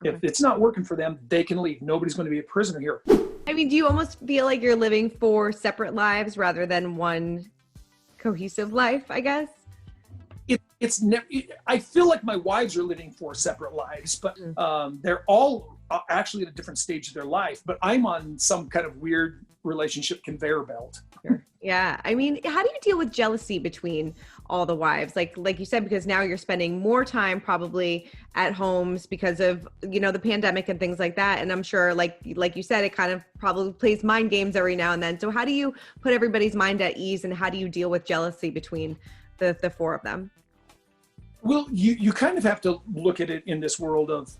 If it's not working for them, they can leave. Nobody's going to be a prisoner here. I mean, do you almost feel like you're living 4 separate lives rather than one cohesive life, I guess? I feel like my wives are living 4 separate lives, but they're all actually at a different stage of their life. But I'm on some kind of weird relationship conveyor belt. Yeah. I mean, how do you deal with jealousy between all the wives? Like you said, because now you're spending more time probably at homes because of, the pandemic and things like that. And I'm sure, like you said, it kind of probably plays mind games every now and then. So how do you put everybody's mind at ease, and how do you deal with jealousy between the 4 of them? Well, you kind of have to look at it in this world of,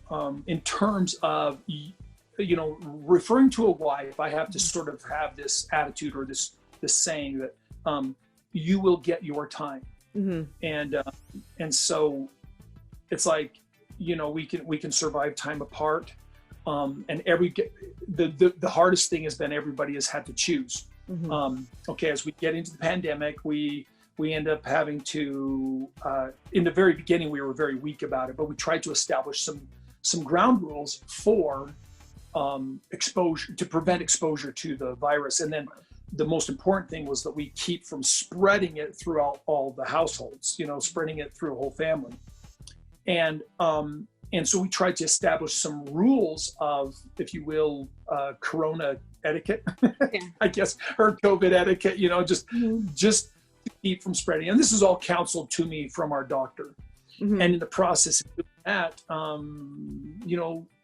in terms of, referring to a wife, I have to sort of have this attitude or this saying that you will get your time. Mm-hmm. And so it's like, we can survive time apart. And the hardest thing has been everybody has had to choose. Mm-hmm. As we get into the pandemic, we end up having to, in the very beginning, we were very weak about it, but we tried to establish some ground rules for exposure, to prevent exposure to the virus. And then the most important thing was that we keep from spreading it throughout all the households, spreading it through a whole family. And so we tried to establish some rules of, if you will, Corona etiquette, yeah. I guess, or COVID etiquette, just to keep from spreading. And this is all counseled to me from our doctor. Mm-hmm. And in the process of doing that,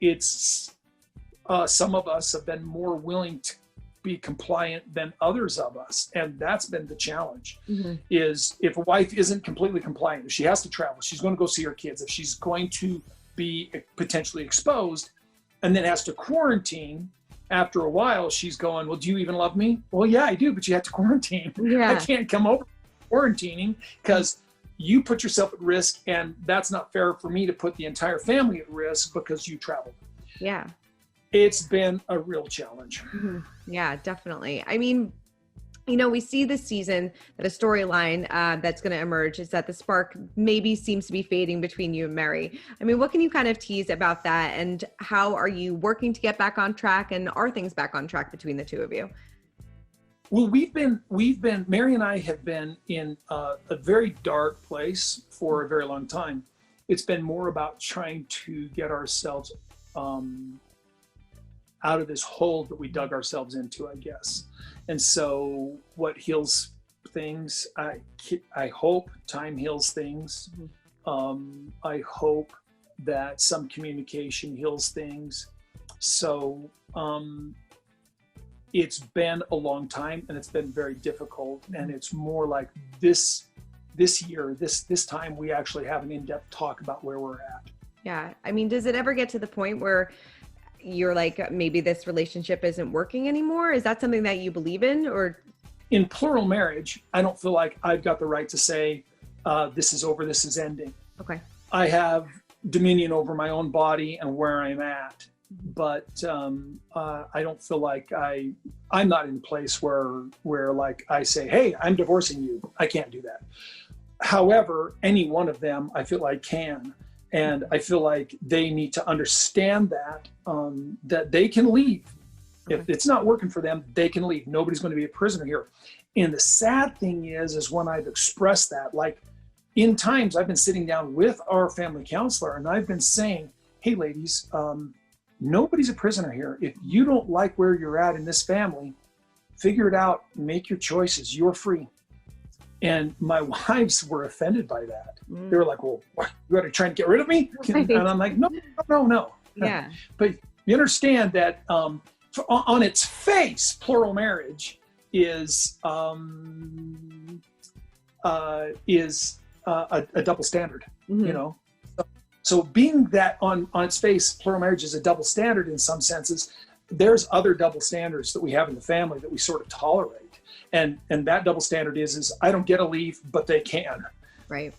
it's some of us have been more willing to be compliant than others of us. And that's been the challenge, mm-hmm. is if a wife isn't completely compliant, if she has to travel, she's going to go see her kids, if she's going to be potentially exposed and then has to quarantine, after a while, she's going, well, do you even love me? Well, yeah, I do, but you have to quarantine. Yeah. I can't come over quarantining because you put yourself at risk, and that's not fair for me to put the entire family at risk because you traveled. Yeah. It's been a real challenge. Mm-hmm. Yeah, definitely. I mean, we see this season that a storyline that's going to emerge is that the spark maybe seems to be fading between you and Meri. I mean, what can you kind of tease about that, and how are you working to get back on track, and are things back on track between the 2 of you? Well, Meri and I have been in a very dark place for a very long time. It's been more about trying to get ourselves out of this hole that we dug ourselves into, I guess. And so what heals things, I hope time heals things. Mm-hmm. I hope that some communication heals things. So it's been a long time, and it's been very difficult. And it's more like this year, this time, we actually have an in-depth talk about where we're at. Yeah. I mean, does it ever get to the point where you're like, maybe this relationship isn't working anymore? Is that something that you believe in? Or in plural marriage, I don't feel like I've got the right to say, this is over, this is ending. Okay. I have dominion over my own body and where I'm at, but I don't feel like I'm not in a place where like I say, hey, I'm divorcing you. I can't do that. However, any one of them, I feel like can. And I feel like they need to understand that they can leave. Okay. If it's not working for them, they can leave. Nobody's going to be a prisoner here. And the sad thing is when I've expressed that, like in times I've been sitting down with our family counselor and I've been saying, hey ladies, nobody's a prisoner here. If you don't like where you're at in this family, figure it out, make your choices. You're free. And my wives were offended by that. They were like, well, what, you got to try and get rid of me? And I'm like, no. Yeah. But you understand that on its face, plural marriage is a double standard, mm-hmm. So being that on its face, plural marriage is a double standard in some senses, there's other double standards that we have in the family that we sort of tolerate. And that double standard is I don't get to leave, but they can. Right.